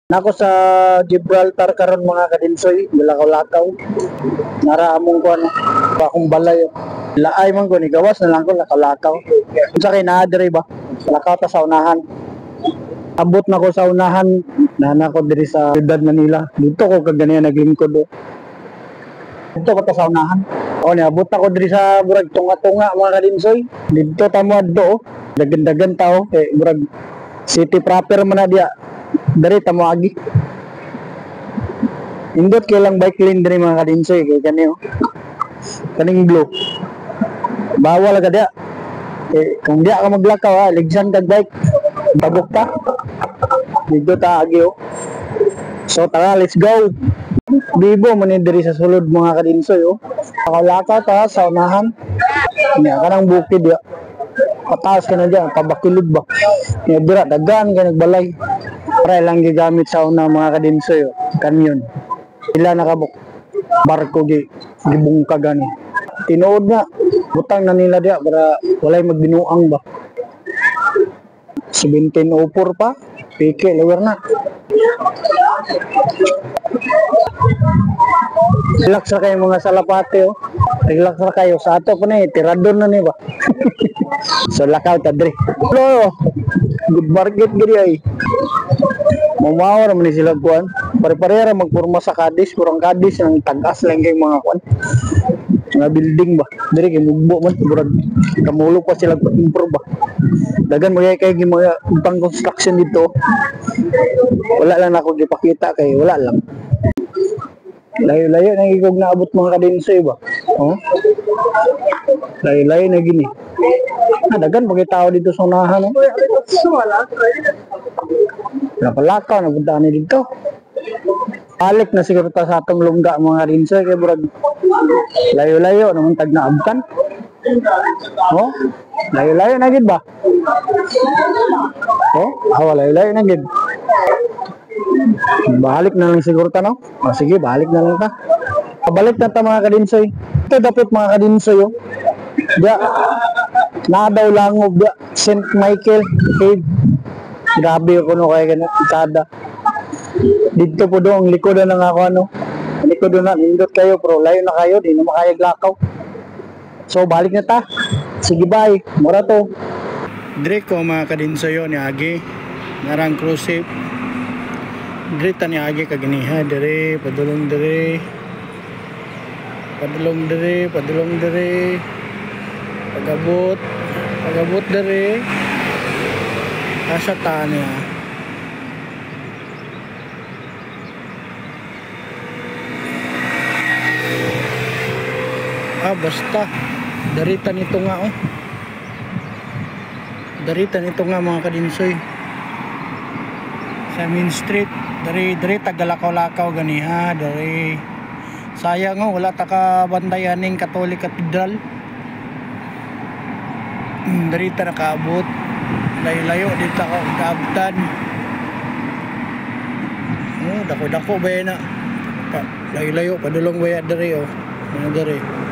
Nako sa Gibraltar karon mga kadinsoy, lakaw-lakaw. Nara among ko ano, akong balay. Laay man ko ni gawas na lang ko lakaw-lakaw. Unsa kay naa diri ba? Lakaw ta sa unahan. Abot na ko sa unahan, nana ko diri sa Ciudad Manila. Dito ko kagani naglingkod do. Dito ko ta sa unahan. O ni abot ako diri sa burag tunga-tunga mga kadinsoy. Dito ta mo adto. Dagan-dagan tao kay burag city proper man na diya. Dari tamo agi. Indot kay lang bike lane diri mga kadinsoy kay kani oh. Kaning blue. Bawal ka dia. Kung dia ka maglakaw ha, ligsan kag bike. Tabok ta. Dito ta agi oh. So tara, let's go. Bibo man diri sa sulod mga kadinsoy oh. Pakalakaw ta sa unahan. Nya kanang bukid ya. Pataas ka na dyan, pabakilid ba? Nya dira dagan ka nagbalay. Para lang gigamit sa una mga kadinsoy, kanyon. Ila nakabok barko gibungka gani. Tinuod na, butang na nila dia para walay magbinuang ba. 1704 pa, pike lower na. Relax ra kayo mga salapate oh. Relax ra kayo sa ato po ni tirador na ni ba. So lakaw ta dre. Hello. Good market gidi ay. Mumawar man sila kuan. Pare-parehara magporma sa Cadiz, kurang Cadiz ang tagas lang kay mga kuan. Mga building ba. Diri kay mugbo man burag kamulo pa sila improve ba. Dagan mo kay mga pang construction dito. Wala lang ako gipakita kay wala lang. Layo-layo nang igog naabot mga kadinsoy ba. Oh. Layo-layo na gini. Dagan pag tao dito sa unahan oh. Napalakaw na punta ni dito. Balik na siguro ta sa atong lungga mga kadinsoy kay burag layo-layo naman tag naabtan. Oh. Layo-layo na gid ba? Oh, layo-layo na gid. Balik na lang siguro ta no? O sige, balik na lang ta. Pabalik na ta mga kadinsoy. Ito dapat mga kadinsoy oh. Diya, na daw langob diya, St. Michael Cave. Grabe ako no kaya ganun, itada. Dito po doon, likodan na nga ako ano. Likodan na, nindot kayo pero layo na kayo, di na makayag lakaw. So balik na ta. Sige bye, mura to. Dire ko mga kadinsoy ni Agi. Narang cruise Drita ni Agi kaganiha dire, padulong dire. Padulong dire, padulong dire. Pagabot dire. Asa ta niya. Basta darita nito nga oh. Darita nito nga mga kadinsoy. Sa Main Street, dari tagalakaw-lakaw ganiha, dari sayang oh, wala ta ka bandayan ning Catholic Cathedral. Dari ta nakaabot. Layo-layo dito ako kaabtan. Oh, dako-dako ba na. Layo-layo padulong baya dari oh. Ano dari?